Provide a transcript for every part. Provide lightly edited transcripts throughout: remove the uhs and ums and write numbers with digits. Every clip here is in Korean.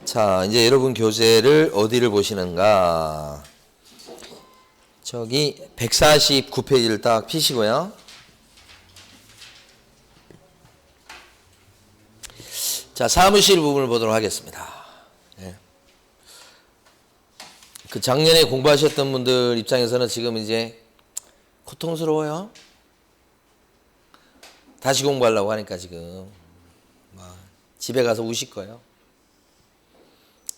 자, 이제 여러분 교재를 어디를 보시는가? 저기 149페이지를 딱 피시고요. 자, 사무실 부분을 보도록 하겠습니다. 네. 그 작년에 공부하셨던 분들 입장에서는 지금 이제 고통스러워요. 다시 공부하려고 하니까 지금 집에 가서 우실 거예요.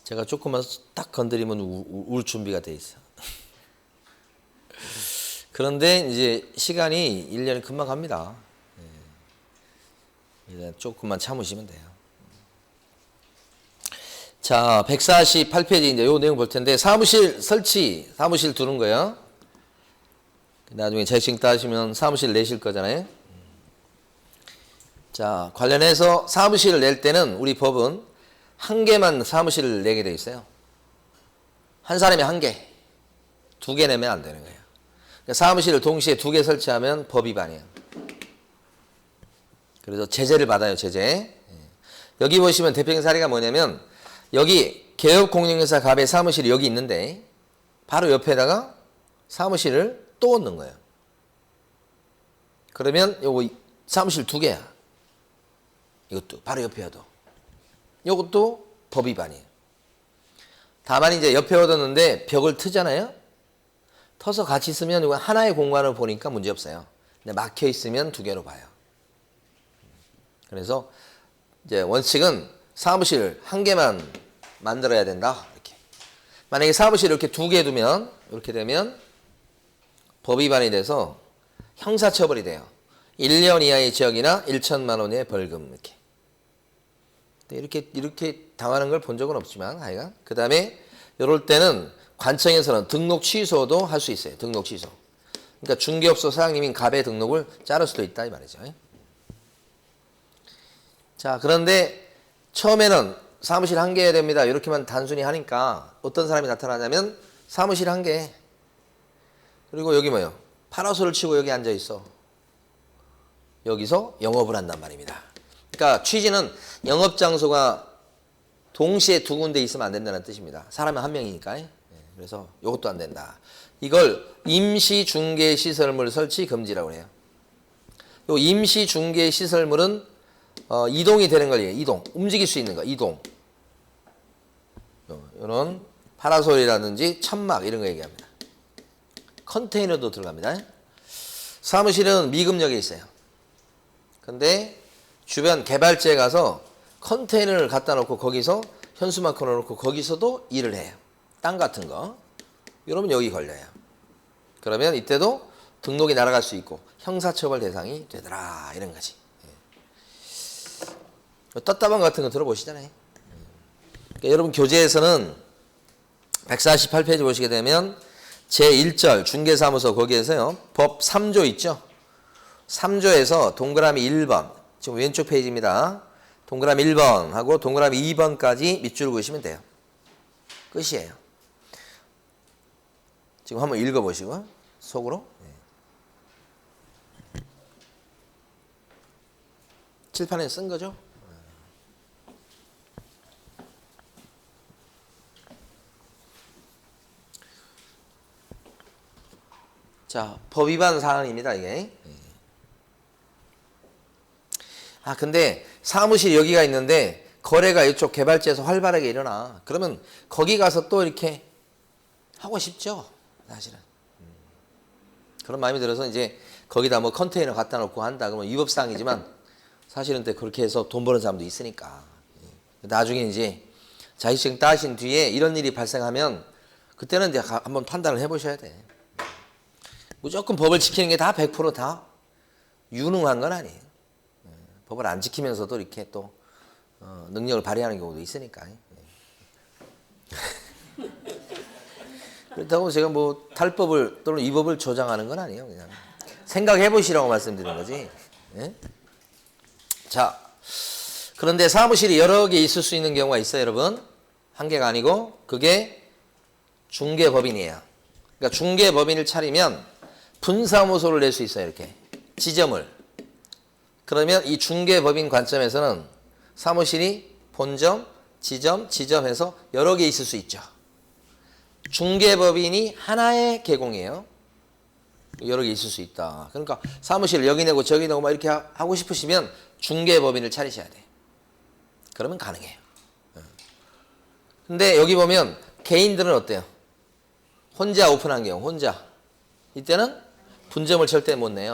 제가 조금만 딱 건드리면 울 준비가 돼 있어. 그런데 이제 시간이 1년이 금방 갑니다. 이제 조금만 참으시면 돼요. 자, 148페이지 이제 요 내용 볼 텐데, 사무실 설치, 사무실 두는 거예요. 나중에 재칭 따시면 사무실 내실 거잖아요. 자, 관련해서 사무실을 낼 때는 우리 법은 한 개만 사무실을 내게 돼 있어요. 한 사람이 한 개, 두 개 내면 안 되는 거예요. 그러니까 사무실을 동시에 두 개 설치하면 법 위반이에요. 그래서 제재를 받아요, 제재. 여기 보시면 대표적인 사례가 뭐냐면, 여기 개업공인중개사 갑의 사무실이 여기 있는데 바로 옆에다가 사무실을 또 얻는 거예요. 그러면 요거 사무실 두 개야. 이것도 바로 옆에여도. 요것도 법 위반이에요. 다만 이제 옆에 얻었는데 벽을 트잖아요. 터서 같이 쓰면 이건 하나의 공간을 보니까 문제 없어요. 근데 막혀 있으면 두 개로 봐요. 그래서 이제 원칙은 사무실 한 개만 만들어야 된다. 이렇게. 만약에 사무실 이렇게 두 개 두면 이렇게 되면 법 위반이 돼서 형사처벌이 돼요. 1년 이하의 징역이나 1천만 원의 벌금 이렇게 당하는 걸 본 적은 없지만 하여간 그 다음에 이럴 때는 관청에서는 등록 취소도 할 수 있어요. 등록 취소. 그러니까 중개업소 사장님인 갑의 등록을 자를 수도 있다 이 말이죠. 자, 그런데 처음에는 사무실 한 개 해야 됩니다. 이렇게만 단순히 하니까 어떤 사람이 나타나냐면 사무실 한 개. 그리고 여기 뭐예요? 파라솔을 치고 여기 앉아 있어. 여기서 영업을 한단 말입니다. 그러니까 취지는 영업장소가 동시에 두 군데 있으면 안 된다는 뜻입니다. 사람이 한 명이니까. 그래서 이것도 안 된다. 이걸 임시중개시설물 설치 금지라고 해요. 이 임시중개시설물은 이동이 되는 거예요. 이동. 움직일 수 있는 거. 이동. 이런 파라솔이라든지 천막 이런 거 얘기합니다. 컨테이너도 들어갑니다. 사무실은 미금역에 있어요. 근데 주변 개발지에 가서 컨테이너를 갖다 놓고 거기서 현수막 걸어놓고 거기서도 일을 해요. 땅 같은 거. 이러면 여기 걸려요. 그러면 이때도 등록이 날아갈 수 있고 형사처벌 대상이 되더라 이런 거지. 떴다방 같은 거 들어보시잖아요. 그러니까 여러분 교재에서는 148페이지 보시게 되면 제1절 중개사무소 거기에서요. 법 3조 있죠. 3조에서 동그라미 1번 지금 왼쪽 페이지입니다. 동그라미 1번 하고 동그라미 2번까지 밑줄 그으시면 돼요. 끝이에요. 지금 한번 읽어보시고 속으로. 칠판에 쓴 거죠. 자, 법 위반 사항입니다, 이게. 근데 사무실이 여기가 있는데 거래가 이쪽 개발지에서 활발하게 일어나. 그러면 거기 가서 또 이렇게 하고 싶죠, 사실은. 그런 마음이 들어서 이제 거기다 뭐 컨테이너 갖다 놓고 한다. 그러면 위법사항이지만 사실은 또 그렇게 해서 돈 버는 사람도 있으니까. 나중에 이제 자격증 따신 뒤에 이런 일이 발생하면 그때는 이제 한번 판단을 해보셔야 돼. 무조건 법을 지키는 게 다 100% 유능한 건 아니에요. 법을 안 지키면서도 이렇게 또 능력을 발휘하는 경우도 있으니까. 그렇다고 제가 뭐 탈법을 또는 위법을 조장하는 건 아니에요. 그냥 생각해 보시라고 말씀드리는 거지. 자, 그런데 사무실이 여러 개 있을 수 있는 경우가 있어요, 여러분. 한 개가 아니고 그게 중개법인이에요. 그러니까 중개법인을 차리면 분사무소를 낼 수 있어요. 이렇게 지점을. 그러면 이 중개법인 관점에서는 사무실이 본점, 지점해서 여러 개 있을 수 있죠. 중개법인이 하나의 계공이에요. 여러 개 있을 수 있다. 그러니까 사무실 여기 내고 저기 내고 막 이렇게 하고 싶으시면 중개법인을 차리셔야 돼. 그러면 가능해요. 근데 여기 보면 개인들은 어때요? 혼자 오픈한 경우, 혼자. 이때는 분점을 절대 못 내요.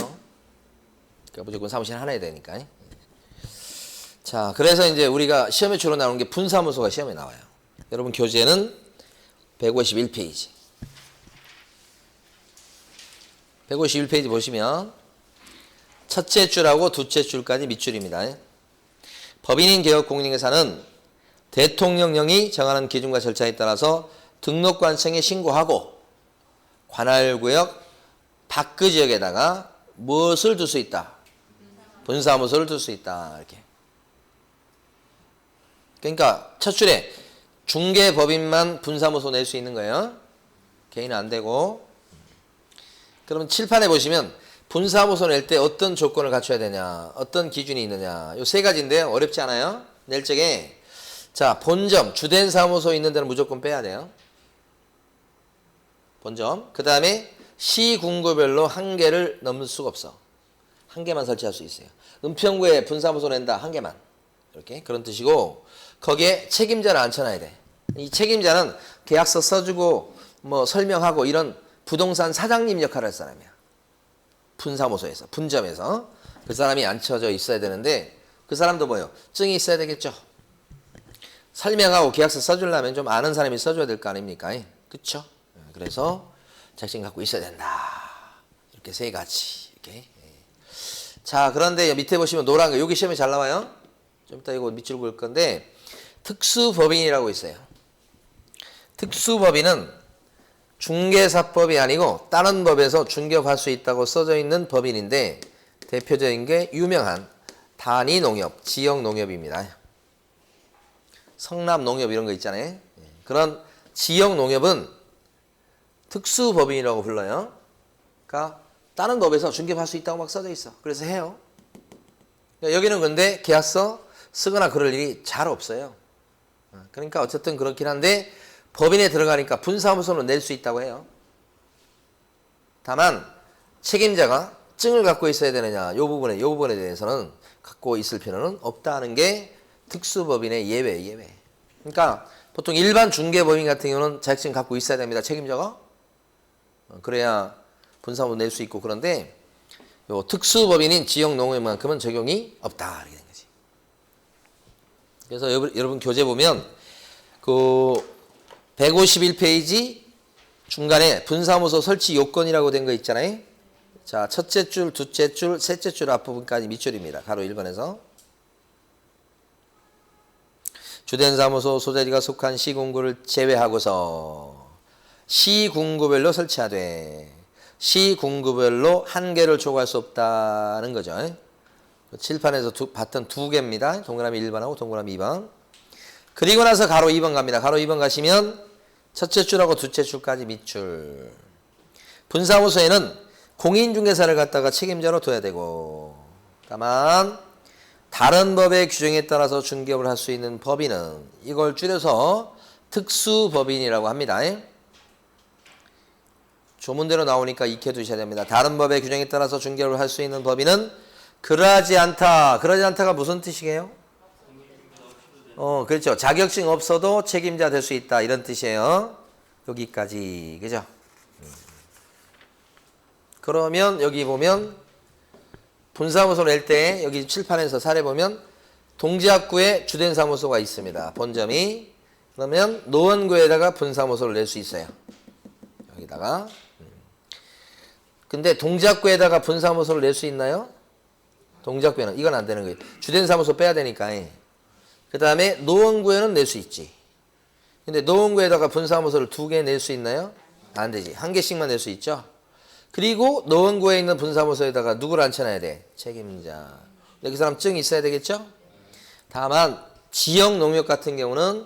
그러니까 무조건 사무실 하나 해야 되니까. 자, 그래서 이제 우리가 시험에 주로 나오는 게 분사무소가 시험에 나와요. 여러분 교재는 151페이지. 151페이지 보시면 첫째 줄하고 둘째 줄까지 밑줄입니다. 법인인 개업 공인중개사는 대통령령이 정하는 기준과 절차에 따라서 등록관청에 신고하고 관할구역 밖의 지역에다가 무엇을 둘 수 있다? 분사무소를 둘 수 있다. 이렇게. 그러니까 첫 줄에 중개법인만 분사무소 낼 수 있는 거예요. 개인은 안 되고. 그러면 칠판에 보시면 분사무소 낼 때 어떤 조건을 갖춰야 되냐, 어떤 기준이 있느냐. 요 세 가지인데요. 어렵지 않아요? 낼 적에 자, 본점, 주된 사무소 있는 데는 무조건 빼야 돼요. 본점. 그 다음에 시군구별로 한 개를 넘을 수가 없어. 한 개만 설치할 수 있어요. 은평구에 분사무소 낸다. 한 개만. 이렇게 그런 뜻이고 거기에 책임자를 앉혀놔야 돼. 이 책임자는 계약서 써주고 뭐 설명하고 이런 부동산 사장님 역할을 할 사람이야. 분사무소에서, 분점에서. 그 사람이 앉혀져 있어야 되는데 그 사람도 뭐예요? 증이 있어야 되겠죠. 설명하고 계약서 써주려면 좀 아는 사람이 써줘야 될 거 아닙니까? 그쵸? 그래서 자격증 갖고 있어야 된다. 이렇게 세 가지. 이렇게. 자, 그런데 밑에 보시면 노란 거, 여기 시험에 잘 나와요. 좀 이따 이거 밑줄 볼 건데, 특수법인이라고 있어요. 특수법인은 중개사법이 아니고 다른 법에서 중개업할 수 있다고 써져 있는 법인인데, 대표적인 게 유명한 단위농협, 지역농협입니다. 성남농협 이런 거 있잖아요. 그런 지역농협은 특수법인이라고 불러요. 그러니까 다른 법에서 중개할 수 있다고 막 써져 있어. 그래서 해요. 여기는 근데 계약서 쓰거나 그럴 일이 잘 없어요. 그러니까 어쨌든 그렇긴 한데 법인에 들어가니까 분사무소는 낼 수 있다고 해요. 다만 책임자가 증을 갖고 있어야 되느냐, 요 부분에 대해서는 갖고 있을 필요는 없다는 게 특수법인의 예외. 그러니까 보통 일반 중개법인 같은 경우는 자격증 갖고 있어야 됩니다. 책임자가. 그래야 분사무소 낼 수 있고. 그런데 요 특수법인인 지역농협만큼은 적용이 없다. 이렇게 된 거지. 그래서 여러분 교재 보면 그 151페이지 중간에 분사무소 설치 요건이라고 된 거 있잖아요. 자, 첫째 줄, 둘째 줄, 셋째 줄 앞부분까지 밑줄입니다. 가로 1번에서. 주된 사무소 소재지가 속한 시군구를 제외하고서 시군구별로 설치하되 시군구별로 한 개를 초과할 수 없다는 거죠. 칠판에서 봤던 두 개입니다. 동그라미 1번하고 동그라미 2번. 그리고 나서 가로 2번 갑니다. 가로 2번 가시면 첫째 줄하고 둘째 줄까지 밑줄. 분사무소에는 공인중개사를 갖다가 책임자로 둬야 되고, 다만 다른 법의 규정에 따라서 중개업을 할 수 있는 법인은 이걸 줄여서 특수법인이라고 합니다. 조문대로 나오니까 익혀두셔야 됩니다. 다른 법의 규정에 따라서 중개업을 할 수 있는 법인은 그러하지 않다. 그러지 않다가 무슨 뜻이에요? 그렇죠. 자격증 없어도 책임자 될 수 있다. 이런 뜻이에요. 여기까지. 그죠? 그러면 여기 보면 분사무소 낼 때 여기 칠판에서 사례 보면 동지압구에 주된 사무소가 있습니다. 본점이. 그러면 노원구에다가 분사무소를 낼 수 있어요. 여기다가. 근데 동지압구에다가 분사무소를 낼 수 있나요? 동지압구에는 이건 안 되는 거예요. 주된 사무소 빼야 되니까. 그 다음에 노원구에는 낼 수 있지. 근데 노원구에다가 분사무소를 두 개 낼 수 있나요? 안 되지. 한 개씩만 낼 수 있죠. 그리고 노원구에 있는 분사무소에다가 누구를 앉혀놔야 돼? 책임자. 그 사람 증이 있어야 되겠죠? 다만 지역농협 같은 경우는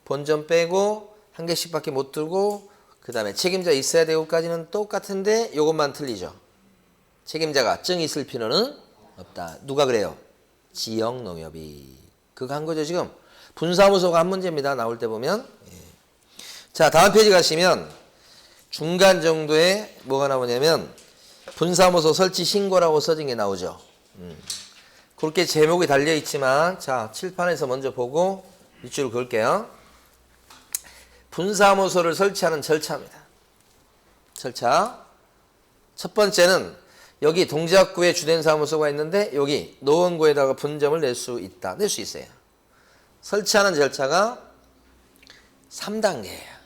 본점 빼고 한 개씩밖에 못 들고 그 다음에 책임자 있어야 되고까지는 똑같은데 이것만 틀리죠. 책임자가 증이 있을 필요는 없다. 누가 그래요? 지역농협이. 그거 한 거죠 지금. 분사무소가 한 문제입니다. 나올 때 보면. 예. 자, 다음 페이지 가시면 중간 정도에 뭐가 나오냐면 분사무소 설치 신고라고 써진 게 나오죠. 그렇게 제목이 달려 있지만 자, 칠판에서 먼저 보고 밑줄을 그을게요. 분사무소를 설치하는 절차입니다. 절차. 첫 번째는 여기 동작구에 주된 사무소가 있는데 여기 노원구에다가 분점을 낼 수 있다. 낼 수 있어요. 설치하는 절차가 3단계예요.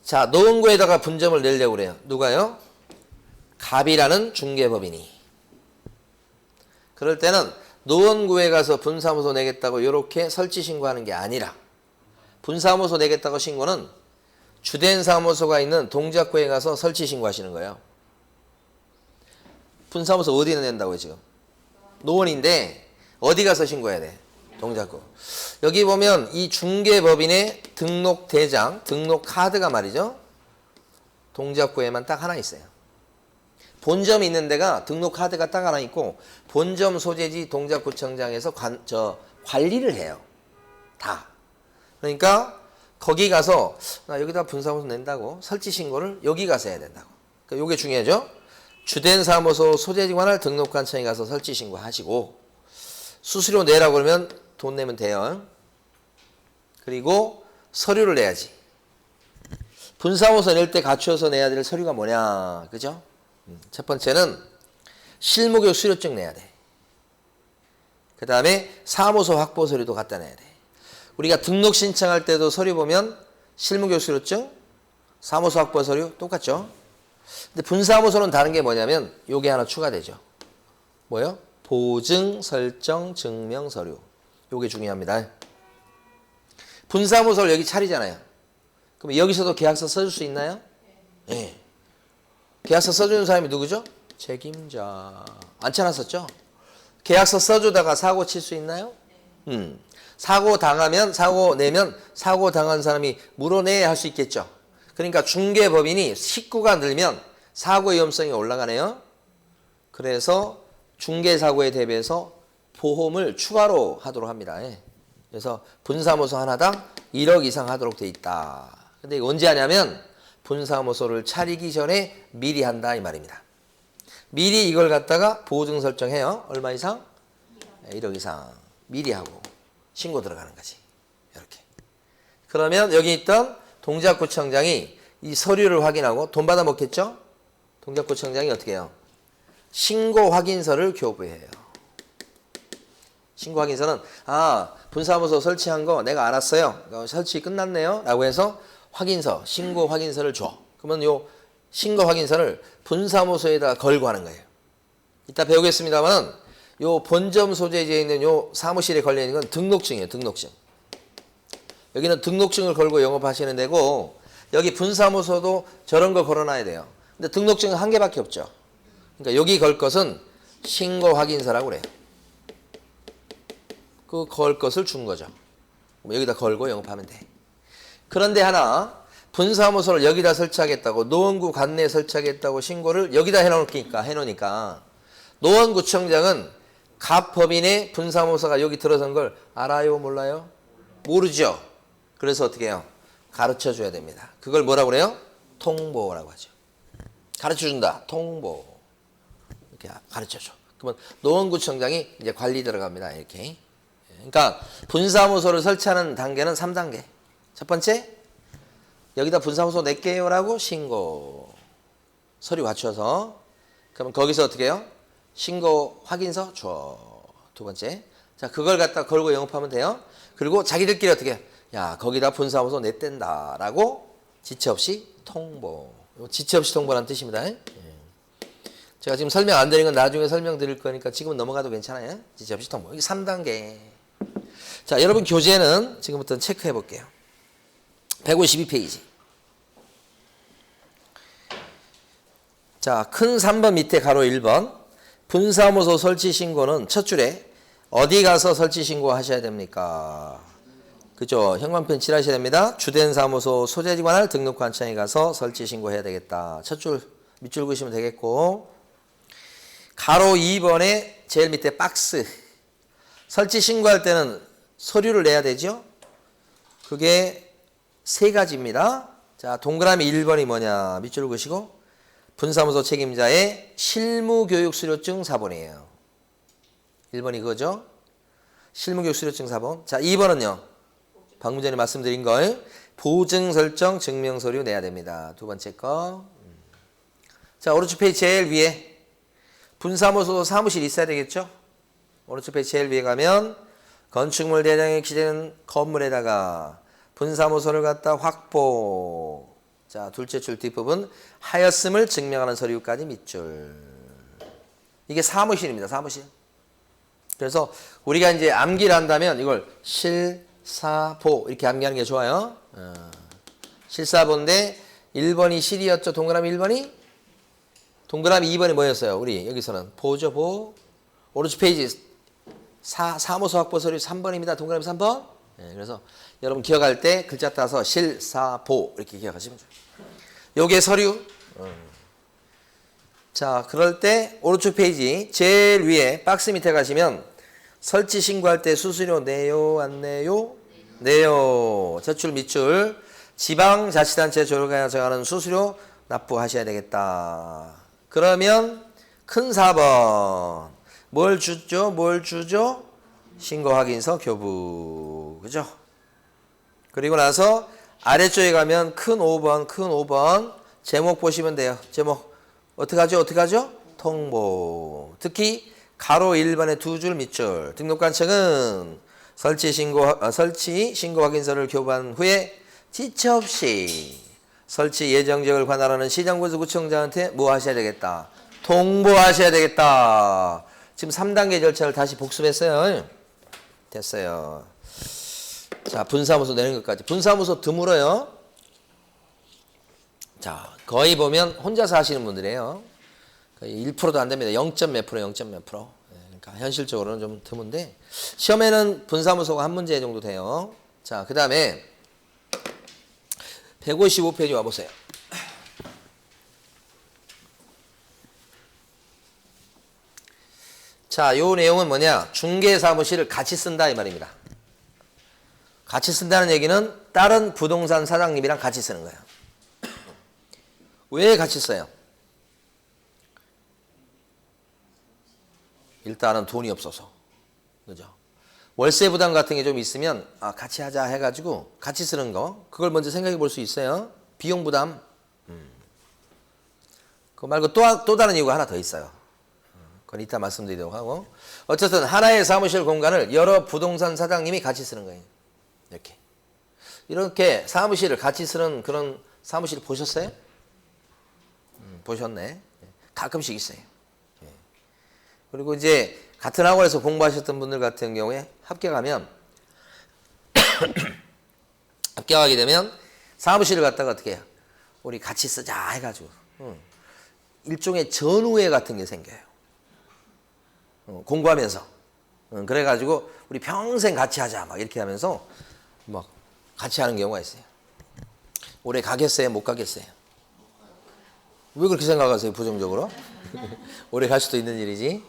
자, 노원구에다가 분점을 내려고 그래요. 누가요? 갑이라는 중개법인이. 그럴 때는 노원구에 가서 분사무소 내겠다고 이렇게 설치 신고하는 게 아니라 분사무소 내겠다고 신고는 주된 사무소가 있는 동작구에 가서 설치 신고하시는 거예요. 분사무소 어디에 낸다고요 지금? 노원인데 어디 가서 신고해야 돼? 동작구. 여기 보면 이 중개법인의 등록 대장, 등록 카드가 말이죠. 동작구에만 딱 하나 있어요. 본점이 있는 데가 등록 카드가 딱 하나 있고 본점 소재지 동작구청장에서 관리를 해요. 다. 그러니까 거기 가서 나 여기다 분사무소 낸다고 설치 신고를 여기 가서 해야 된다고. 그러니까 이게 중요하죠. 주된 사무소 소재지관할 등록관청에 가서 설치 신고하시고 수수료 내라고 그러면 돈 내면 돼요. 그리고 서류를 내야지. 분사무소 낼 때 갖추어서 내야 될 서류가 뭐냐, 그죠? 첫 번째는 실무교육 수료증 내야 돼. 그 다음에 사무소 확보 서류도 갖다 내야 돼. 우리가 등록 신청할 때도 서류 보면 실무교육 수료증, 사무소 확보 서류 똑같죠? 근데 분사무소는 다른 게 뭐냐면 요게 하나 추가되죠. 뭐요? 보증 설정 증명 서류. 요게 중요합니다. 분사무소를 여기 차리잖아요. 그럼 여기서도 계약서 써줄 수 있나요? 네. 계약서 써주는 사람이 누구죠? 책임자. 안 쳐놨었죠? 계약서 써주다가 사고 칠 수 있나요? 사고 당하면, 사고 내면 사고 당한 사람이 물어내야 할 수 있겠죠. 그러니까 중개법인이 식구가 늘면 사고 위험성이 올라가네요. 그래서 중개사고에 대비해서 보험을 추가로 하도록 합니다. 그래서 분사무소 하나당 1억 이상 하도록 돼 있다. 근데 이거 언제 하냐면 분사무소를 차리기 전에 미리 한다 이 말입니다. 미리 이걸 갖다가 보증 설정해요. 얼마 이상? 1억 이상. 미리 하고 신고 들어가는 거지. 이렇게. 그러면 여기 있던 동작구청장이 이 서류를 확인하고 돈 받아 먹겠죠? 동작구청장이 어떻게 해요? 신고 확인서를 교부해요. 신고 확인서는 분사무소 설치한 거 내가 알았어요. 설치 끝났네요. 라고 해서 확인서, 신고 확인서를 줘. 그러면 요 신고 확인서를 분사무소에다 걸고 하는 거예요. 이따 배우겠습니다만 요 본점 소재지에 있는 요 사무실에 걸려 있는 건 등록증이에요. 등록증. 여기는 등록증을 걸고 영업하시는 데고 여기 분사무소도 저런 거 걸어놔야 돼요. 근데 등록증은 한 개밖에 없죠. 그러니까 여기 걸 것은 신고 확인서라고 그래요. 그 걸 것을 준 거죠. 여기다 걸고 영업하면 돼. 그런데 하나 분사무소를 여기다 설치하겠다고 노원구 관내에 설치하겠다고 신고를 여기다 해놓으니까 노원구청장은 갑법인의 분사무소가 여기 들어선 걸 알아요? 몰라요? 모르죠. 그래서 어떻게 해요? 가르쳐 줘야 됩니다. 그걸 뭐라고 그래요? 통보라고 하죠. 가르쳐 준다. 통보. 이렇게 가르쳐 줘. 그러면 노원구청장이 이제 관리 들어갑니다. 이렇게. 그러니까 분사무소를 설치하는 단계는 3단계. 첫 번째, 여기다 분사무소 낼게요라고 신고. 서류 갖춰서. 그러면 거기서 어떻게 해요? 신고 확인서 줘. 두 번째. 자, 그걸 갖다 걸고 영업하면 돼요. 그리고 자기들끼리 어떻게 해? 야, 거기다 분사무소 냈댄다라고 지체 없이 통보. 지체 없이 통보라는 뜻입니다. 제가 지금 설명 안 드린 건 나중에 설명드릴 거니까 지금은 넘어가도 괜찮아요. 지체 없이 통보. 이게 3단계. 자, 여러분 교재는 지금부터 체크해 볼게요. 152페이지. 자, 큰 3번 밑에 가로 1번. 분사무소 설치 신고는 첫 줄에 어디 가서 설치 신고 하셔야 됩니까? 그죠? 형광펜 칠하셔야 됩니다. 주된 사무소 소재지관할 등록관청에 가서 설치 신고해야 되겠다. 첫 줄, 밑줄 그으시면 되겠고. 가로 2번에 제일 밑에 박스. 설치 신고할 때는 서류를 내야 되죠? 그게 세 가지입니다. 자, 동그라미 1번이 뭐냐? 밑줄 그시고 분사무소 책임자의 실무교육 수료증 사본이에요. 1번이 그거죠? 실무교육 수료증 사본. 자, 2번은요. 방금 전에 말씀드린 거 보증 설정 증명서류 내야 됩니다. 두 번째 거. 자, 오른쪽 페이지 제일 위에 분사무소 사무실 있어야 되겠죠? 오른쪽 페이지 제일 위에 가면 건축물 대장에 기재된 건물에다가 분사무소를 갖다 확보. 자, 둘째 줄 뒷부분 하였음을 증명하는 서류까지 밑줄. 이게 사무실입니다. 사무실. 그래서 우리가 이제 암기를 한다면 이걸 실사보 이렇게 암기하는 게 좋아요. 실사보인데 1번이 실이었죠. 동그라미 1번이. 동그라미 2번이 뭐였어요? 우리 여기서는 보죠. 보. 오른쪽 페이지 사무소 확보 서류 3번입니다. 동그라미 3번. 네, 그래서 여러분 기억할 때 글자 따서 실사보 이렇게 기억하시면 돼요. 요게 서류. 자, 그럴 때 오른쪽 페이지 제일 위에 박스 밑에 가시면 설치 신고할 때 수수료 내요 안 내요? 내요. 저줄 밑줄 지방자치단체 조례가 정하는 수수료 납부하셔야 되겠다. 그러면 큰 4번 뭘 주죠? 뭘 주죠? 신고 확인서 교부. 그죠? 그리고 나서 아래쪽에 가면 큰 5번 제목 보시면 돼요. 제목 어떡하죠? 통보. 특히 가로 1번의 두 줄 밑줄 등록관청은 설치 신고 확인서를 교부한 후에 지체 없이 설치 예정지역을 관할하는 시정군수구청장한테 뭐 하셔야 되겠다? 통보하셔야 되겠다. 지금 3단계 절차를 다시 복습했어요. 됐어요. 자, 분사무소 내는 것까지. 분사무소 드물어요. 자, 거의 보면 혼자서 하시는 분들이에요. 거의 1%도 안 됩니다. 0. 몇 프로, 0. 몇 프로. 그러니까 현실적으로는 좀 드문데 시험에는 분사무소가 한 문제 정도 돼요. 자, 그 다음에 155페이지 와보세요. 자, 요 내용은 뭐냐? 중개사무실을 같이 쓴다 이 말입니다. 같이 쓴다는 얘기는 다른 부동산 사장님이랑 같이 쓰는 거예요. 왜 같이 써요? 일단은 돈이 없어서. 그죠? 월세 부담 같은 게 좀 있으면 같이 하자 해가지고 같이 쓰는 거. 그걸 먼저 생각해 볼 수 있어요. 비용 부담. 그거 말고 또 다른 이유가 하나 더 있어요. 그건 이따 말씀드리도록 하고. 어쨌든 하나의 사무실 공간을 여러 부동산 사장님이 같이 쓰는 거예요. 이렇게 사무실을 같이 쓰는 그런 사무실 보셨어요? 보셨네. 가끔씩 있어요. 그리고 이제 같은 학원에서 공부하셨던 분들 같은 경우에 합격하면 합격하게 되면 사무실을 갖다가 어떻게 해요? 우리 같이 쓰자 해가지고 일종의 전우회 같은 게 생겨요. 공부하면서 그래가지고 우리 평생 같이 하자 막 이렇게 하면서 막 같이 하는 경우가 있어요. 올해 가겠어요? 못 가겠어요? 왜 그렇게 생각하세요? 부정적으로? 오래 갈 수도 있는 일이지.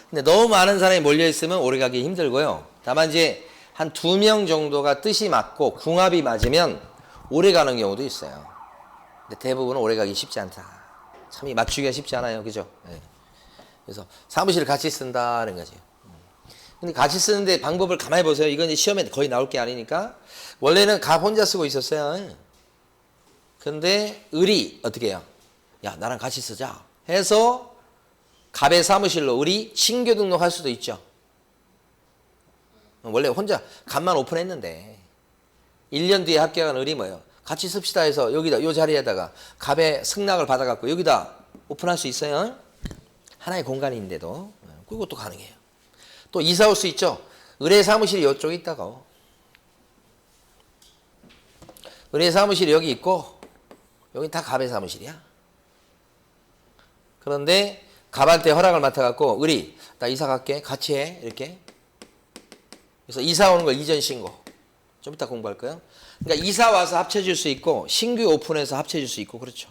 근데 너무 많은 사람이 몰려있으면 오래 가기 힘들고요. 다만 이제 한 2명 정도가 뜻이 맞고 궁합이 맞으면 오래 가는 경우도 있어요. 근데 대부분은 오래 가기 쉽지 않다. 참 맞추기가 쉽지 않아요. 그죠? 그래서 사무실을 같이 쓴다는 거죠. 근데 같이 쓰는데 방법을 가만히 보세요. 이건 이제 시험에 거의 나올 게 아니니까. 원래는 갑 혼자 쓰고 있었어요. 근데 을이 어떻게 해요? 야, 나랑 같이 쓰자 해서 갑의 사무실로 을이 신규 등록할 수도 있죠. 원래 혼자 갑만 오픈했는데 1년 뒤에 합격한 을이 뭐예요? 같이 씁시다 해서 여기다 요 자리에다가 갑의 승낙을 받아갖고 여기다 오픈할 수 있어요. 하나의 공간인데도 그것도 가능해요. 또 이사 올 수 있죠. 을의 사무실이 이쪽에 있다고. 을의 사무실이 여기 있고 여기 다 갑의 사무실이야. 그런데 갑한테 허락을 맡아갖고 을이 나 이사 갈게 같이 해 이렇게. 그래서 이사 오는 걸 이전 신고. 좀 이따 공부할 거예요. 그러니까 이사 와서 합쳐질 수 있고 신규 오픈해서 합쳐질 수 있고 그렇죠.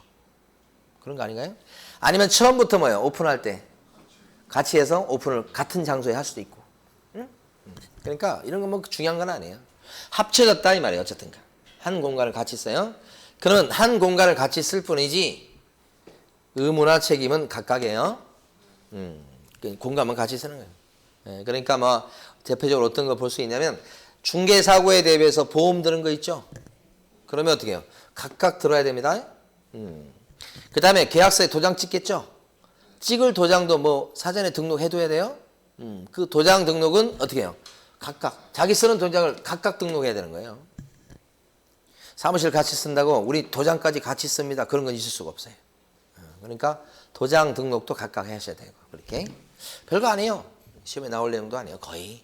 그런 거 아닌가요? 아니면 처음부터 뭐예요? 오픈할 때 같이 해서 오픈을 같은 장소에 할 수도 있고. 응? 그러니까 이런 건 뭐 중요한 건 아니에요. 합쳐졌다 이 말이에요. 어쨌든 한 공간을 같이 써요. 그러면 한 공간을 같이 쓸 뿐이지 의무나 책임은 각각이에요. 공간만 같이 쓰는 거예요. 예, 그러니까 뭐 대표적으로 어떤 거 볼 수 있냐면 중개사고에 대비해서 보험 드는 거 있죠. 그러면 어떻게 해요? 각각 들어야 됩니다. 그 다음에 계약서에 도장 찍겠죠. 찍을 도장도 뭐 사전에 등록해둬야 돼요. 그 도장 등록은 어떻게 해요? 각각 자기 쓰는 도장을 각각 등록해야 되는 거예요. 사무실 같이 쓴다고 우리 도장까지 같이 씁니다. 그런 건 있을 수가 없어요. 그러니까 도장 등록도 각각 하셔야 되고 그렇게 별거 아니에요. 시험에 나올 내용도 아니에요. 거의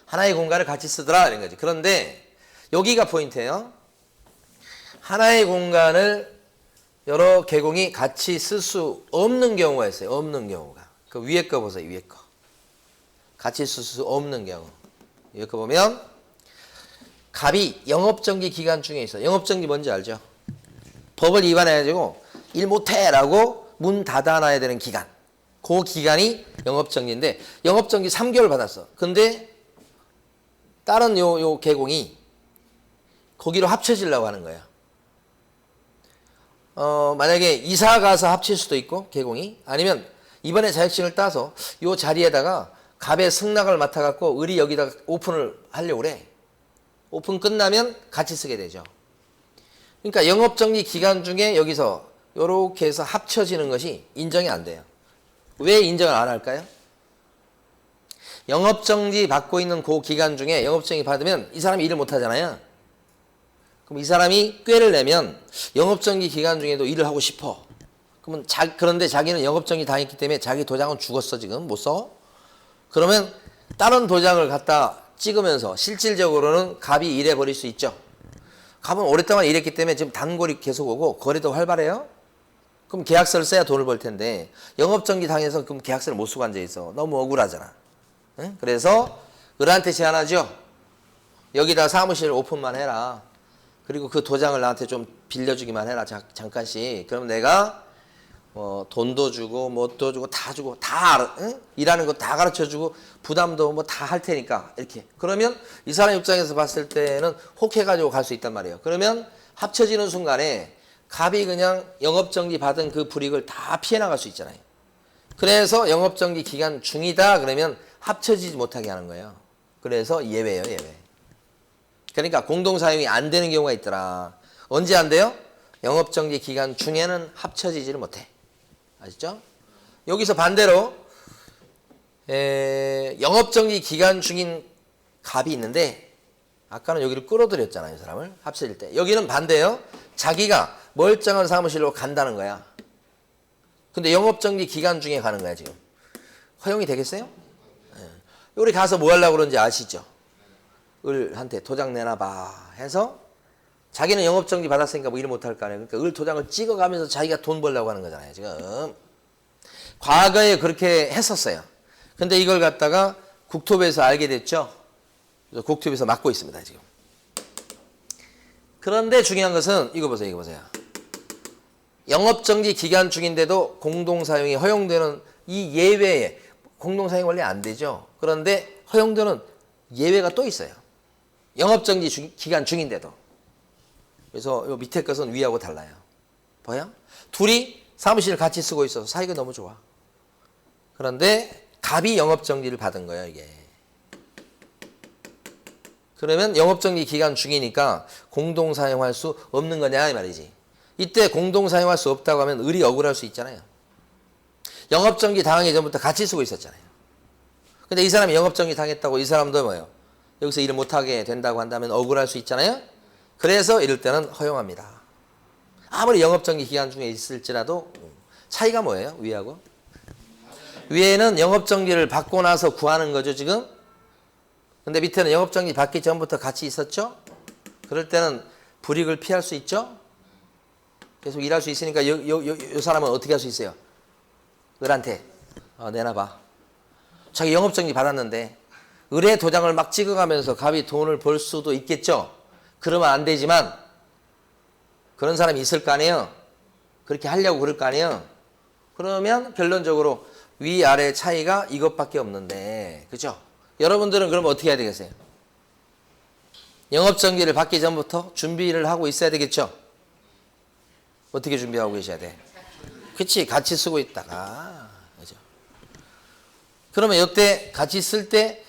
하나의 공간을 같이 쓰더라 이런 거지. 그런데 여기가 포인트예요. 하나의 공간을 여러 계공이 같이 쓸 수 없는 경우가 있어요. 없는 경우가. 그 위에 거 보세요. 위에 거. 같이 쓸 수 없는 경우. 위에 거 보면 갑이 영업정지 기간 중에 있어. 영업정지 뭔지 알죠? 법을 위반해가지고 일 못해라고 문 닫아놔야 되는 기간. 그 기간이 영업정지인데 영업정지 3개월 받았어. 근데 다른 요 계공이 거기로 합쳐지려고 하는 거야. 만약에 이사 가서 합칠 수도 있고 계공이 아니면 이번에 자격증을 따서 요 자리에다가 갑의 승낙을 맡아갖고 을이 여기다 오픈을 하려고 그래. 오픈 끝나면 같이 쓰게 되죠. 그러니까 영업정지 기간 중에 여기서 요렇게 해서 합쳐지는 것이 인정이 안 돼요. 왜 인정을 안 할까요? 영업정지 받고 있는 그 기간 중에 영업정지 받으면 이 사람이 일을 못 하잖아요. 그럼 이 사람이 꾀를 내면 영업정지 기간 중에도 일을 하고 싶어. 그러면 그런데 자기는 영업정지 당했기 때문에 자기 도장은 죽었어 지금 못 써. 그러면 다른 도장을 갖다 찍으면서 실질적으로는 갑이 일해버릴 수 있죠. 갑은 오랫동안 일했기 때문에 지금 단골이 계속 오고 거래도 활발해요. 그럼 계약서를 써야 돈을 벌 텐데 영업정지 당해서 그럼 계약서를 못 쓰고 앉아있어. 너무 억울하잖아. 응? 그래서 을한테 제안하죠. 여기다 사무실 오픈만 해라. 그리고 그 도장을 나한테 좀 빌려주기만 해라. 잠깐씩. 그럼 내가 돈도 주고 뭣도 주고 다 주고 다 응? 일하는 거 다 가르쳐주고 부담도 뭐 다 할 테니까 이렇게. 그러면 이 사람 입장에서 봤을 때는 혹해가지고 갈 수 있단 말이에요. 그러면 합쳐지는 순간에 갑이 그냥 영업정지 받은 그 불이익을 다 피해 나갈 수 있잖아요. 그래서 영업정지 기간 중이다 그러면 합쳐지지 못하게 하는 거예요. 그래서 예외예요, 예외. 그러니까 공동사용이 안 되는 경우가 있더라. 언제 안 돼요? 영업정지 기간 중에는 합쳐지지를 못해. 아시죠? 여기서 반대로 영업정지 기간 중인 갑이 있는데 아까는 여기를 끌어들였잖아요. 이 사람을 합쳐질 때. 여기는 반대예요. 자기가 멀쩡한 사무실로 간다는 거야. 근데 영업정지 기간 중에 가는 거야 지금. 허용이 되겠어요? 우리 가서 뭐 하려고 그러는지 아시죠? 을한테 도장 내놔봐 해서 자기는 영업정지 받았으니까 뭐 일 못할 거 아니에요. 그러니까 을 도장을 찍어가면서 자기가 돈 벌려고 하는 거잖아요 지금. 과거에 그렇게 했었어요. 근데 이걸 갖다가 국토부에서 알게 됐죠. 그래서 국토부에서 막고 있습니다 지금. 그런데 중요한 것은 이거 보세요. 이거 보세요. 영업정지 기간 중인데도 공동사용이 허용되는 이 예외에 공동사용 원래 안 되죠. 그런데 허용되는 예외가 또 있어요. 영업정지 기간 중인데도. 그래서 요 밑에 것은 위하고 달라요. 보여? 둘이 사무실을 같이 쓰고 있어서 사이가 너무 좋아. 그런데 갑이 영업정지를 받은 거예요 이게. 그러면 영업정지 기간 중이니까 공동사용할 수 없는 거냐 이 말이지. 이때 공동사용할 수 없다고 하면 을이 억울할 수 있잖아요. 영업정지 당하기 전부터 같이 쓰고 있었잖아요. 근데 이 사람이 영업정지 당했다고 이 사람도 뭐예요? 여기서 일을 못하게 된다고 한다면 억울할 수 있잖아요. 그래서 이럴 때는 허용합니다. 아무리 영업정지 기간 중에 있을지라도 차이가 뭐예요? 위하고? 위에는 영업정지를 받고 나서 구하는 거죠 지금. 근데 밑에는 영업정지 받기 전부터 같이 있었죠. 그럴 때는 불이익을 피할 수 있죠. 계속 일할 수 있으니까 요 사람은 어떻게 할 수 있어요? 을한테 내놔봐. 자기 영업정지 받았는데 을의 도장을 막 찍어가면서 갑이 돈을 벌 수도 있겠죠. 그러면 안 되지만 그런 사람이 있을 거 아니에요. 그렇게 하려고 그럴 거 아니에요. 그러면 결론적으로 위아래 차이가 이것밖에 없는데 그죠? 여러분들은 그럼 어떻게 해야 되겠어요? 영업정지를 받기 전부터 준비를 하고 있어야 되겠죠. 어떻게 준비하고 계셔야 돼? 그치, 같이 쓰고 있다가. 그죠? 그러면 이때 같이 쓸 때,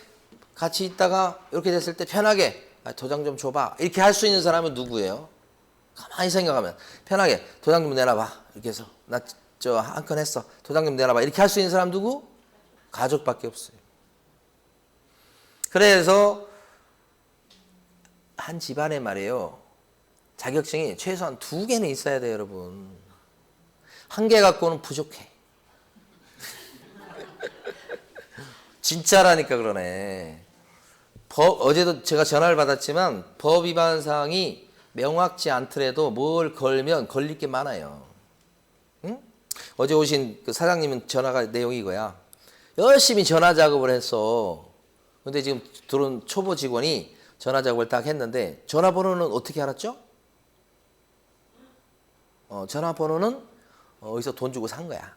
같이 있다가 이렇게 됐을 때 편하게 도장 좀 줘봐. 이렇게 할 수 있는 사람은 누구예요? 가만히 생각하면 편하게 도장 좀 내놔봐. 이렇게 해서 나 저 한 건 했어. 도장 좀 내놔봐. 이렇게 할 수 있는 사람 누구? 가족밖에 없어요. 그래서 한 집안에 말이에요. 자격증이 최소한 2개는 있어야 돼요, 여러분. 1개 갖고는 부족해. 진짜라니까 그러네. 어제도 제가 전화를 받았지만 법 위반 사항이 명확치 않더라도 뭘 걸면 걸릴 게 많아요. 응? 어제 오신 그 사장님은 전화가 내용이 이거야. 열심히 전화 작업을 했어. 근데 지금 들어온 초보 직원이 전화 작업을 딱 했는데 전화번호는 어떻게 알았죠? 전화번호는 어디서 돈 주고 산 거야.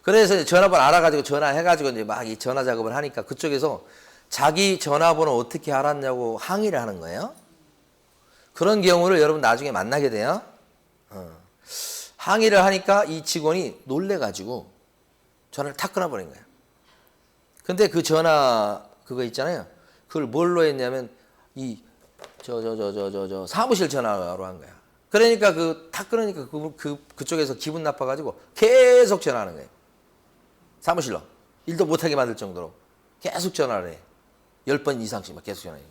그래서 전화번호 알아가지고 전화해가지고 이제 막 이 전화 작업을 하니까 그쪽에서 자기 전화번호 어떻게 알았냐고 항의를 하는 거예요. 그런 경우를 여러분 나중에 만나게 돼요. 항의를 하니까 이 직원이 놀래가지고 전화를 탁 끊어버린 거예요. 근데 그 전화 그거 있잖아요. 그걸 뭘로 했냐면 사무실 전화로 한 거야. 그러니까 탁 끊으니까 그쪽에서 기분 나빠가지고 계속 전화하는 거예요. 사무실로 일도 못하게 만들 정도로 계속 전화를 해. 10번 이상씩 막 계속 전화해요.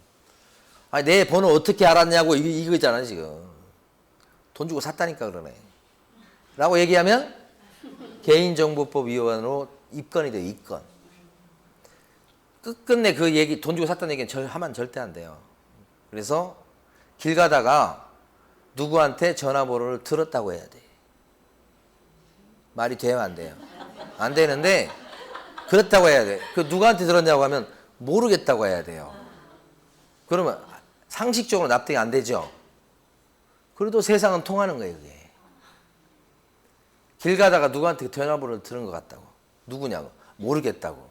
아니 내 번호 어떻게 알았냐고 이거잖아 지금. 돈 주고 샀다니까 그러네. 라고 얘기하면 개인정보법 위반으로 입건이 돼요. 입건. 끝끝내 그 얘기 돈 주고 샀다는 얘기는 하면 절대 안 돼요. 그래서 길 가다가 누구한테 전화번호를 들었다고 해야 돼. 말이 돼요 안 돼요? 안 되는데 그렇다고 해야 돼. 그 누구한테 들었냐고 하면 모르겠다고 해야 돼요. 그러면 상식적으로 납득이 안 되죠. 그래도 세상은 통하는 거예요 그게. 길 가다가 누구한테 전화번호를 들은 것 같다고. 누구냐고. 모르겠다고.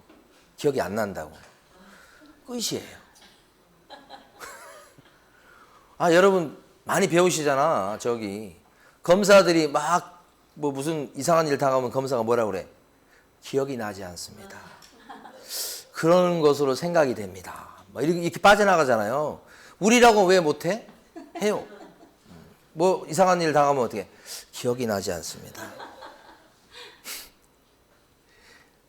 기억이 안 난다고. 끝이에요. 여러분 많이 배우시잖아. 저기 검사들이 막 뭐 무슨 이상한 일 당하면 검사가 뭐라 그래? 기억이 나지 않습니다. 그런 것으로 생각이 됩니다. 막 이렇게 빠져나가잖아요. 우리라고 왜 못해? 해요. 뭐 이상한 일 당하면 어떻게? 기억이 나지 않습니다.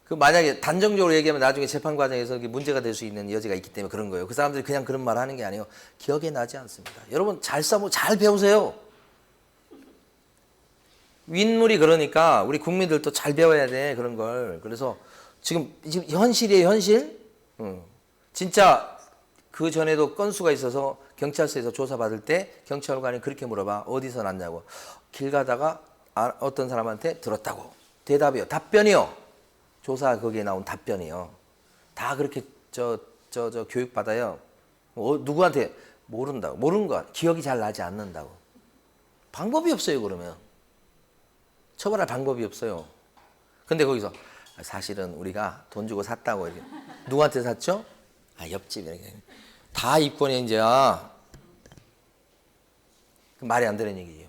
그 만약에 단정적으로 얘기하면 나중에 재판 과정에서 문제가 될 수 있는 여지가 있기 때문에 그런 거예요. 그 사람들이 그냥 그런 말 하는 게 아니에요. 기억에 나지 않습니다. 여러분 잘 배우세요. 윗물이 그러니까 우리 국민들도 잘 배워야 돼 그런 걸. 그래서 지금 현실이에요 현실. 진짜 그 전에도 건수가 있어서 경찰서에서 조사받을 때 경찰관이 그렇게 물어봐. 어디서 났냐고. 길 가다가 어떤 사람한테 들었다고. 대답이요. 답변이요. 조사 거기에 나온 답변이요. 다 그렇게 교육 받아요. 누구한테 모른다고. 모르는 거 기억이 잘 나지 않는다고. 방법이 없어요 그러면. 처벌할 방법이 없어요. 근데 거기서 사실은 우리가 돈 주고 샀다고 이렇게. 누구한테 샀죠? 옆집 이렇게. 다 입건이 이제야. 말이 안 되는 얘기예요.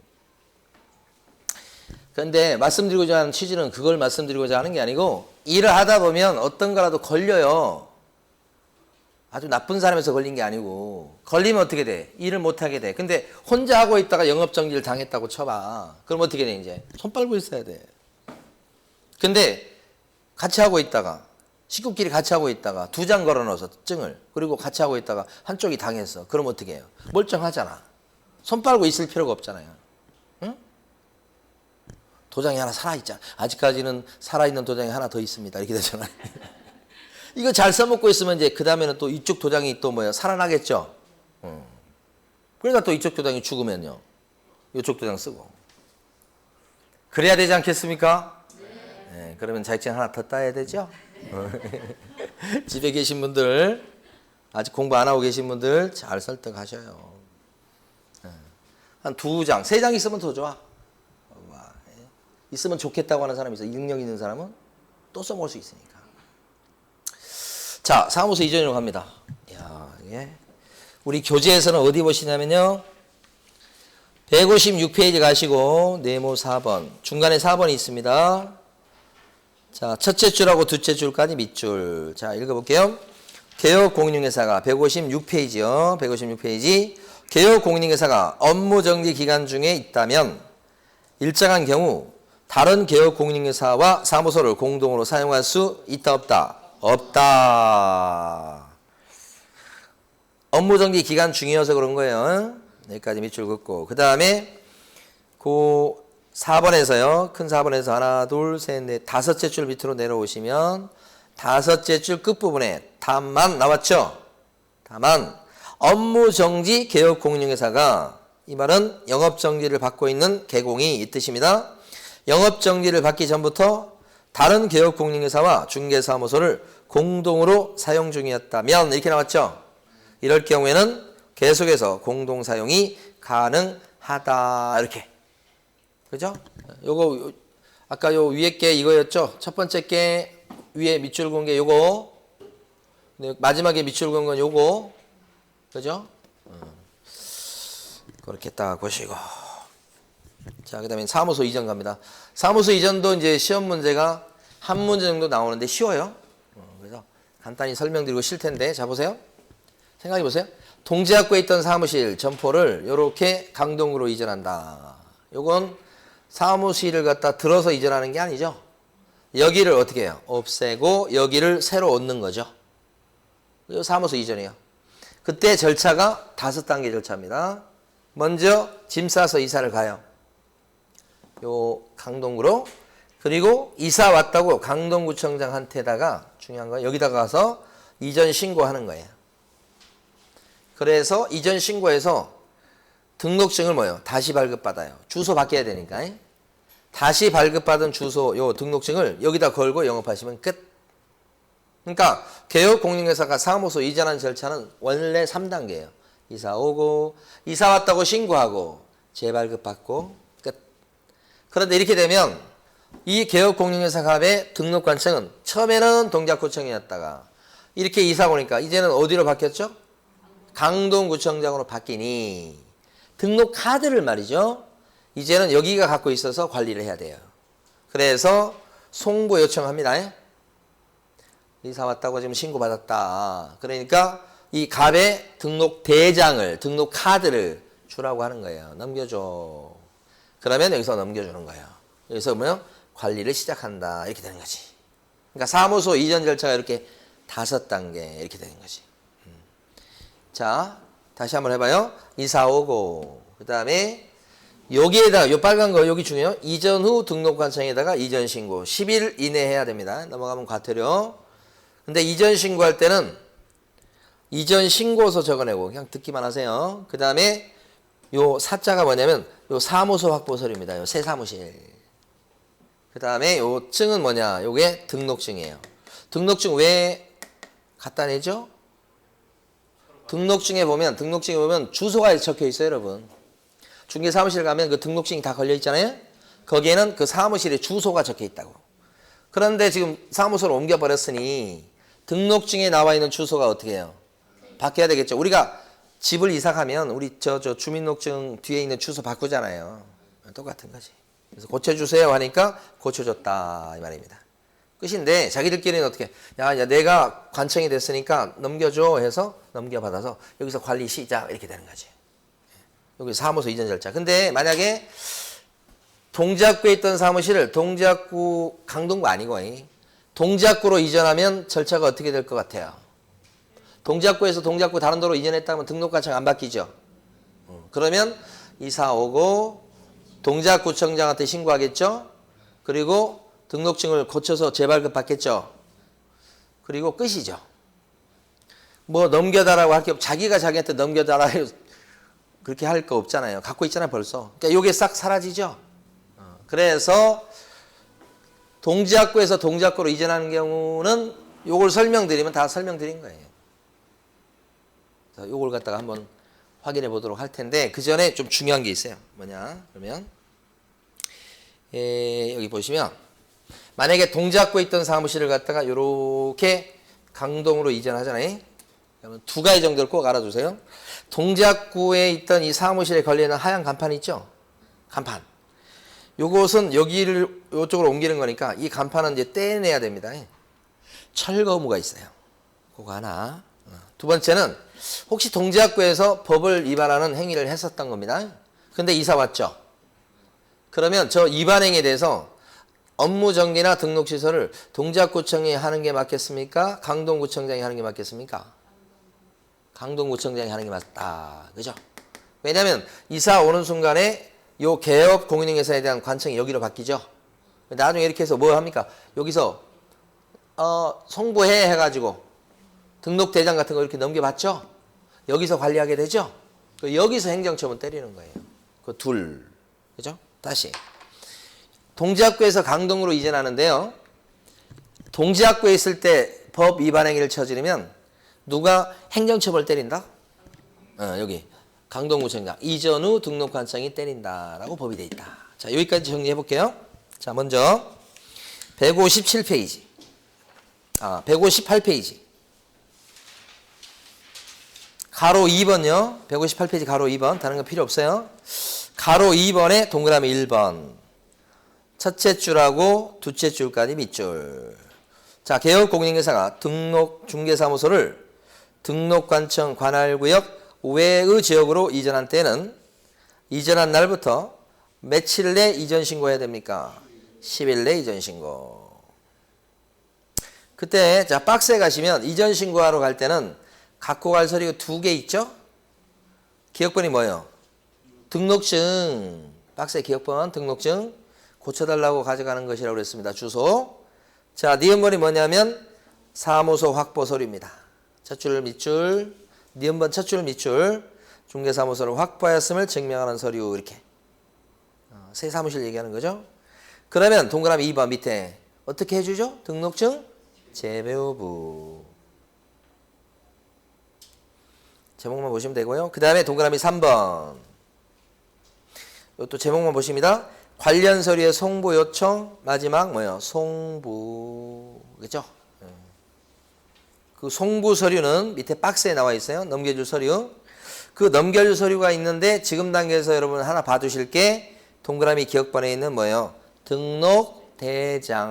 그런데 말씀드리고자 하는 취지는 그걸 말씀드리고자 하는 게 아니고 일을 하다 보면 어떤 거라도 걸려요. 아주 나쁜 사람에서 걸린 게 아니고 걸리면 어떻게 돼? 일을 못하게 돼. 근데 혼자 하고 있다가 영업정지를 당했다고 쳐봐. 그럼 어떻게 돼 이제? 손 빨고 있어야 돼. 근데 같이 하고 있다가 식구끼리 같이 하고 있다가 2장 걸어넣어서 증을 그리고 같이 하고 있다가 한쪽이 당했어. 그럼 어떻게 해요? 멀쩡하잖아. 손 빨고 있을 필요가 없잖아요. 응? 도장이 하나 살아있잖아. 아직까지는 살아있는 도장이 하나 더 있습니다. 이렇게 되잖아요. 이거 잘 써먹고 있으면 이제 그 다음에는 또 이쪽 도장이 또 뭐야 살아나겠죠. 그러니까 또 이쪽 도장이 죽으면요 이쪽 도장 쓰고 그래야 되지 않겠습니까? 네, 그러면 자격증 하나 더 따야 되죠. 집에 계신 분들 아직 공부 안 하고 계신 분들 잘 설득하셔요. 한 2장 3장 있으면 더 좋아. 있으면 좋겠다고 하는 사람이 있어. 능력 있는 사람은 또 써먹을 수 있으니까. 자, 사무소 이전으로 갑니다. 야, 예. 우리 교재에서는 어디 보시냐면요. 156페이지 가시고 네모 4번. 중간에 4번이 있습니다. 자, 첫째 줄하고 둘째 줄까지 밑줄. 자, 읽어볼게요. 개업공인중개사가 156페이지요. 156페이지. 개업공인중개사가 업무정지 기간 중에 있다면 일정한 경우 다른 개업공인중개사와 사무소를 공동으로 사용할 수 있다 없다? 없다. 업무정지 기간 중이어서 그런 거예요. 여기까지 밑줄 긋고 그 다음에 그 4번에서요. 큰 4번에서 하나 둘 셋 넷 다섯째 줄 밑으로 내려오시면 다섯째 줄 끝부분에 다만 나왔죠. 다만 업무정지 개업공인중개사가 이 말은 영업정지를 받고 있는 개공이 이 뜻입니다. 영업정지를 받기 전부터 다른 개업공인중개사와 중개사무소를 공동으로 사용 중이었다면 이렇게 나왔죠. 이럴 경우에는 계속해서 공동사용이 가능하다 이렇게. 그죠? 요거 아까 요 위에 게 이거였죠. 첫 번째 게 위에 밑줄 그은 게 요거. 마지막에 밑줄 그은 건 요거. 그죠? 그렇게 딱 보시고. 자, 그다음에 사무소 이전 갑니다. 사무소 이전도 이제 시험 문제가 한 문제 정도 나오는데 쉬워요. 그래서 간단히 설명드리고 쉴 텐데 자 보세요. 생각해 보세요. 동지학구에 있던 사무실 점포를 이렇게 강동구로 이전한다. 요건 사무실을 갖다 들어서 이전하는 게 아니죠. 여기를 어떻게 해요? 없애고 여기를 새로 얻는 거죠. 이거 사무소 이전이에요. 그때 절차가 5단계 절차입니다. 먼저 짐 싸서 이사를 가요. 요 강동구로. 그리고 이사 왔다고 강동구청장한테다가 중요한 거 여기다가 가서 이전 신고하는 거예요. 그래서 이전 신고해서 등록증을 뭐요? 다시 발급받아요. 주소 바뀌어야 되니까. 다시 발급받은 주소 요 등록증을 여기다 걸고 영업하시면 끝. 그러니까 개업공인중개사가 사무소 이전하는 절차는 원래 3단계예요. 이사 오고 이사 왔다고 신고하고 재발급받고 끝. 그런데 이렇게 되면 이 개업공인중개사 갑의 등록관청은 처음에는 동작구청이었다가 이렇게 이사 오니까 이제는 어디로 바뀌었죠? 강동구청장으로 바뀌니 등록 카드를 말이죠. 이제는 여기가 갖고 있어서 관리를 해야 돼요. 그래서 송부 요청합니다. 이사 왔다고 지금 신고받았다. 그러니까 이 갑의 등록 대장을 등록 카드를 주라고 하는 거예요. 넘겨줘. 그러면 여기서 넘겨주는 거예요. 여기서 보면 관리를 시작한다. 이렇게 되는 거지. 그러니까 사무소 이전 절차가 이렇게 5단계 이렇게 되는 거지. 자, 다시 한번 해봐요. 이사 오고 그 다음에 여기에다가 요 빨간 거 여기 중요해요. 이전 후 등록관청에다가 이전 신고 10일 이내 해야 됩니다. 넘어가면 과태료. 근데 이전 신고할 때는 이전 신고서 적어내고 그냥 듣기만 하세요. 그 다음에 요 사자가 뭐냐면 요 사무소 확보서류입니다. 요 새 사무실. 그 다음에 요 증은 뭐냐? 요게 등록증이에요. 등록증 왜 갖다 내죠? 등록증에 보면 주소가 적혀 있어요, 여러분. 중개 사무실 가면 그 등록증이 다 걸려 있잖아요. 거기에는 그 사무실의 주소가 적혀 있다고. 그런데 지금 사무소를 옮겨 버렸으니 등록증에 나와 있는 주소가 어떻게 해요? 바뀌어야 되겠죠. 우리가 집을 이사 가면 우리 저 주민등록증 뒤에 있는 주소 바꾸잖아요. 똑같은 거지. 그래서 고쳐주세요 하니까 고쳐줬다 이 말입니다. 끝인데 자기들끼리는 어떻게 야 내가 관청이 됐으니까 넘겨줘 해서 넘겨받아서 여기서 관리 시작 이렇게 되는 거지. 여기 사무소 이전 절차. 근데 만약에 동작구에 있던 사무실을 동작구 강동구 아니고 동작구로 이전하면 절차가 어떻게 될 것 같아요? 동작구에서 동작구 다른 도로 이전했다면 등록관청 안 바뀌죠. 그러면 이사 오고 동작구청장한테 신고하겠죠. 그리고 등록증을 고쳐서 재발급 받겠죠. 그리고 끝이죠. 뭐 넘겨달라고 할 게 없고 자기가 자기한테 넘겨달라 그렇게 할 거 없잖아요. 갖고 있잖아요 벌써. 그러니까 요게 싹 사라지죠. 그래서 동작구에서 동작구로 이전하는 경우는 요걸 설명드리면 다 설명드린 거예요. 그래서 요걸 갖다가 한번 확인해 보도록 할 텐데 그 전에 좀 중요한 게 있어요. 뭐냐 그러면 여기 보시면 만약에 동작구에 있던 사무실을 갖다가 이렇게 강동으로 이전하잖아요. 그러면 두 가지 정도를 꼭 알아두세요. 동작구에 있던 이 사무실에 걸리는 하얀 간판 있죠? 간판. 요것은 여기를 요쪽으로 옮기는 거니까 이 간판은 이제 떼내야 됩니다. 철거무가 있어요. 그거 하나. 두 번째는 혹시 동작구에서 법을 위반하는 행위를 했었던 겁니다. 근데 이사 왔죠? 그러면 저 위반행위에 대해서 업무 정리나 등록 취소를 동작구청이 하는 게 맞겠습니까? 강동구청장이 하는 게 맞겠습니까? 강동구청장이 하는 게 맞다. 그죠? 왜냐하면 이사 오는 순간에 요 개업 공인중개사에 대한 관청이 여기로 바뀌죠. 나중에 이렇게 해서 뭐 합니까? 여기서 송부해 해가지고 등록 대장 같은 거 이렇게 넘겨봤죠? 여기서 관리하게 되죠? 여기서 행정처분 때리는 거예요. 그 둘. 그죠? 다시. 동작구에서 강동구로 이전하는데요. 동작구에 있을 때 법 위반 행위를 저지르면 누가 행정처벌 때린다? 여기 강동구청장 이전 후 등록관청이 때린다라고 법이 돼 있다. 자, 여기까지 정리해 볼게요. 자, 먼저 157페이지. 158페이지. 가로 2번요. 158페이지 가로 2번. 다른 거 필요 없어요. 가로 2번에 동그라미 1번. 첫째 줄하고 둘째 줄까지 밑줄. 자, 개업공인중개사가 등록중개사무소를 등록관청 관할구역 외의 지역으로 이전한 때는 이전한 날부터 며칠 내 이전 신고해야 됩니까? 10일 내 이전 신고. 그때 자 박스에 가시면 이전 신고하러 갈 때는 갖고 갈 서류 2개 있죠? 기억번이 뭐예요? 등록증. 박스에 기억번, 등록증 고쳐달라고 가져가는 것이라고 그랬습니다. 주소. 자, 니은번이 뭐냐면 사무소 확보 서류입니다. 첫 줄 밑줄, 니은번 첫 줄 밑줄, 중개사무소를 확보하였음을 증명하는 서류 이렇게. 새 사무실 얘기하는 거죠. 그러면 동그라미 2번 밑에 어떻게 해주죠? 등록증 재배우부. 제목만 보시면 되고요. 그 다음에 동그라미 3번. 이것도 제목만 보십니다. 관련 서류의 송부 요청, 마지막 뭐예요? 송부. 그죠? 그 송부 서류는 밑에 박스에 나와 있어요. 넘겨줄 서류. 그 넘겨줄 서류가 있는데 지금 단계에서 여러분 하나 봐두실 게 동그라미 기억번에 있는 뭐예요? 등록대장.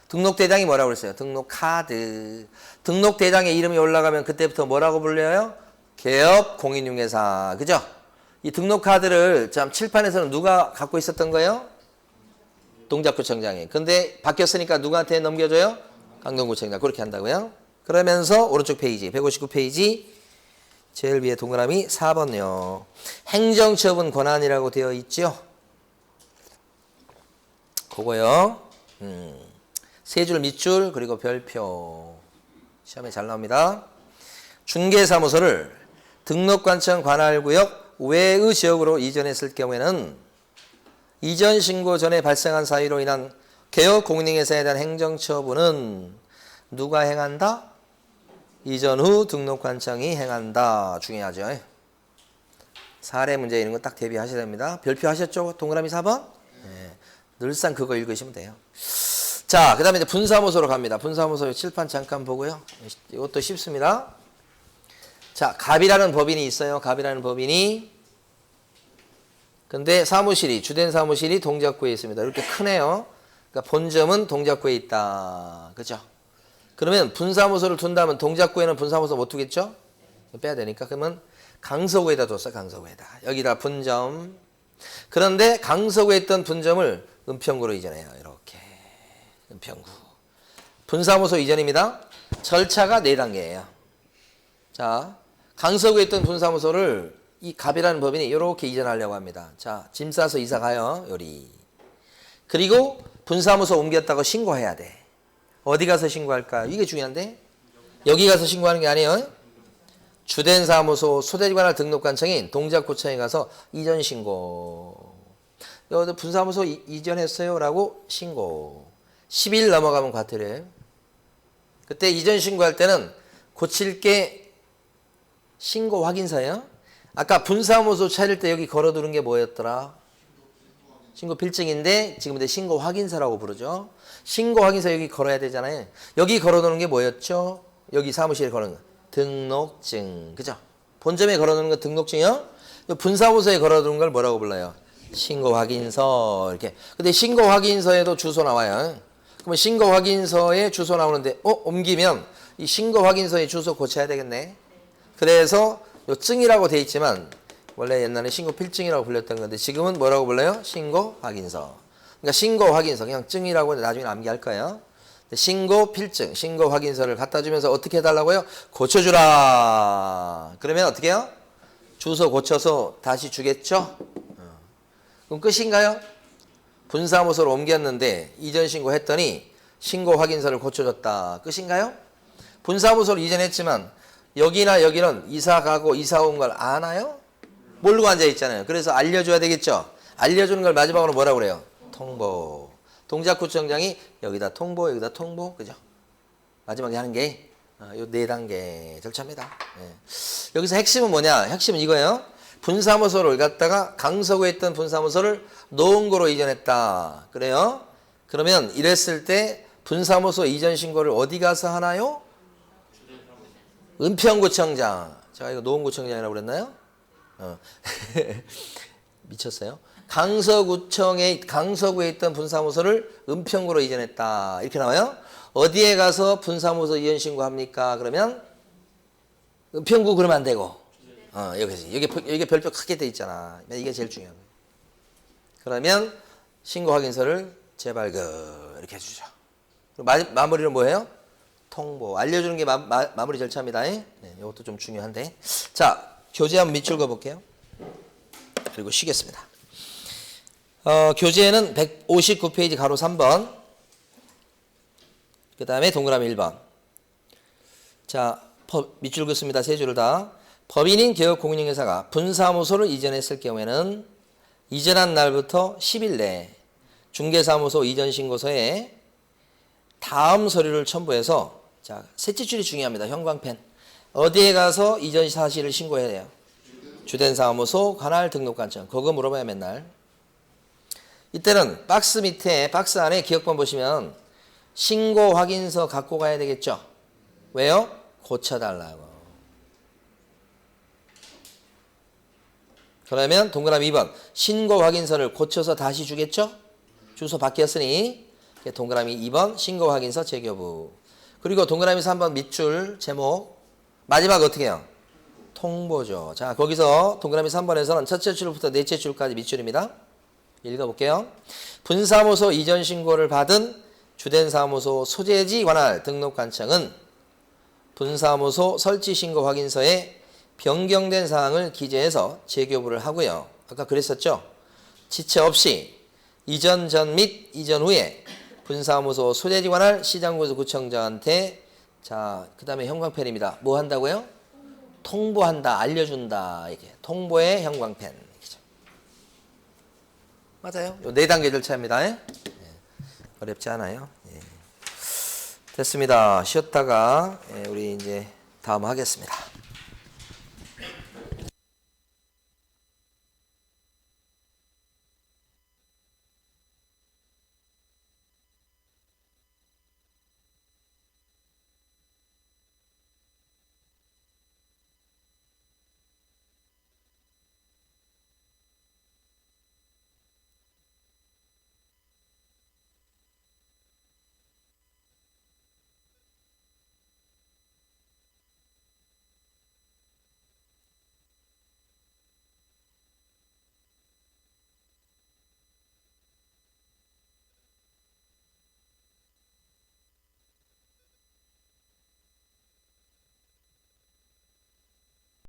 등록대장이 뭐라고 그랬어요? 등록카드. 등록대장에 이름이 올라가면 그때부터 뭐라고 불려요? 개업공인중개사. 그죠? 이 등록카드를 참 칠판에서는 누가 갖고 있었던 거예요? 동작구청장이. 근데 바뀌었으니까 누구한테 넘겨줘요? 강동구청장. 그렇게 한다고요. 그러면서 오른쪽 페이지 159페이지 제일 위에 동그라미 4번요. 행정처분 권한이라고 되어 있죠. 그거요. 세 줄 밑줄 그리고 별표. 시험에 잘 나옵니다. 중개사무소를 등록관청 관할구역 외의 지역으로 이전했을 경우에는 이전 신고 전에 발생한 사유로 인한 개업 공인중개사에 대한 행정처분은 누가 행한다? 이전 후 등록관청이 행한다. 중요하죠. 사례 문제 이런 거 딱 대비하셔야 됩니다. 별표 하셨죠? 동그라미 4번? 네. 늘상 그거 읽으시면 돼요. 자, 그 다음에 이제 분사무소로 갑니다. 분사무소 칠판 잠깐 보고요. 이것도 쉽습니다. 자, 갑이라는 법인이 있어요. 갑이라는 법인이. 근데 사무실이, 주된 사무실이 동작구에 있습니다. 이렇게 크네요. 그러니까 본점은 동작구에 있다. 그죠? 그러면 분사무소를 둔다면 동작구에는 분사무소 못 두겠죠? 빼야 되니까. 그러면 강서구에다 뒀어, 강서구에다. 여기다 분점. 그런데 강서구에 있던 분점을 은평구로 이전해요. 이렇게. 은평구. 분사무소 이전입니다. 절차가 4단계예요. 자, 강서구에 있던 분사무소를 이 갑이라는 법인이 이렇게 이전하려고 합니다. 자, 짐 싸서 이사 가요. 요리. 그리고 분사무소 옮겼다고 신고해야 돼. 어디 가서 신고할까요? 이게 중요한데. 여기 가서 신고하는 게 아니에요. 주된 사무소 소재관할 등록관청인 동작구청에 가서 이전 신고. 여기 분사무소 이전했어요 라고 신고. 10일 넘어가면 과태료예요. 그때 이전 신고할 때는 고칠 게 신고 확인서예요. 아까 분사무소 차릴 때 여기 걸어두는 게 뭐였더라? 신고 필증인데 지금 이제 신고 확인서라고 부르죠. 신고 확인서 여기 걸어야 되잖아요. 여기 걸어두는 게 뭐였죠? 여기 사무실에 걸어놓은 거. 등록증. 그죠? 본점에 걸어두는 건 등록증이요. 분사무소에 걸어두는 걸 뭐라고 불러요? 신고 확인서. 이렇게. 근데 신고 확인서에도 주소 나와요. 그러면 신고 확인서에 주소 나오는데 옮기면 이 신고 확인서의 주소 고쳐야 되겠네. 그래서 요 증이라고 돼 있지만 원래 옛날에 신고 필증이라고 불렸던 건데 지금은 뭐라고 불러요? 신고 확인서. 그러니까 신고 확인서 그냥 증이라고 나중에 암기할 거예요. 신고 필증, 신고 확인서를 갖다 주면서 어떻게 해달라고요? 고쳐주라. 그러면 어떻게 해요? 주소 고쳐서 다시 주겠죠? 그럼 끝인가요? 분사무소로 옮겼는데 이전 신고했더니 신고 확인서를 고쳐줬다. 끝인가요? 분사무소로 이전했지만 여기나 여기는 이사 가고 이사 온 걸 아나요? 모르고 앉아 있잖아요. 그래서 알려줘야 되겠죠? 알려주는 걸 마지막으로 뭐라고 그래요? 통보. 동작구청장이 여기다 통보, 여기다 통보, 그죠? 마지막에 하는 게 요 4단계 절차입니다. 네. 여기서 핵심은 뭐냐? 핵심은 이거예요. 분사무소를 갖다가 강서구에 있던 분사무소를 노원구로 이전했다. 그래요? 그러면 이랬을 때 분사무소 이전 신고를 어디 가서 하나요? 은평구청장. 제가 이거 노원구청장이라고 그랬나요? 미쳤어요? 강서구에 있던 분사무소를 은평구로 이전했다. 이렇게 나와요. 어디에 가서 분사무소 이전 신고합니까? 그러면 은평구 그러면 안 되고 여기서 여기 별표 크게 돼 있잖아. 이게 제일 중요한 거예요. 그러면 신고 확인서를 재발급 이렇게 해주죠. 마무리는 뭐예요? 통보. 알려주는 게 마무리 절차입니다. 네, 이것도 좀 중요한데. 자, 교재 한번 밑줄 그어볼게요. 그리고 쉬겠습니다. 교재는 159페이지 가로 3번. 그 다음에 동그라미 1번. 자, 밑줄 긋습니다. 세 줄을 다. 법인인 개업공인중개사가 분사무소를 이전했을 경우에는 이전한 날부터 10일 내에 중개사무소 이전 신고서에 다음 서류를 첨부해서 자, 셋째 줄이 중요합니다. 형광펜. 어디에 가서 이전 사실을 신고해야 돼요? 주된 사무소 관할 등록관청. 그거 물어봐요 맨날. 이때는 박스 밑에 박스 안에 기억번 보시면 신고 확인서 갖고 가야 되겠죠. 왜요? 고쳐달라고. 그러면 동그라미 2번 신고 확인서를 고쳐서 다시 주겠죠. 주소 바뀌었으니 동그라미 2번 신고 확인서 재교부. 그리고 동그라미 3번 밑줄 제목 마지막 어떻게 해요? 통보죠. 자, 거기서 동그라미 3번에서는 첫째 줄부터 넷째 줄까지 밑줄입니다. 읽어볼게요. 분사무소 이전 신고를 받은 주된 사무소 소재지 관할 등록관청은 분사무소 설치 신고 확인서에 변경된 사항을 기재해서 재교부를 하고요. 아까 그랬었죠? 지체 없이 이전 전 및 이전 후에 분사무소 소재지 관할 시장구청장한테 자, 그 다음에 형광펜입니다. 뭐 한다고요? 통보한다, 알려준다. 이게 통보의 형광펜. 맞아요. 요 4단계 절차입니다. 예? 어렵지 않아요. 예. 됐습니다. 쉬었다가 우리 이제 다음 하겠습니다.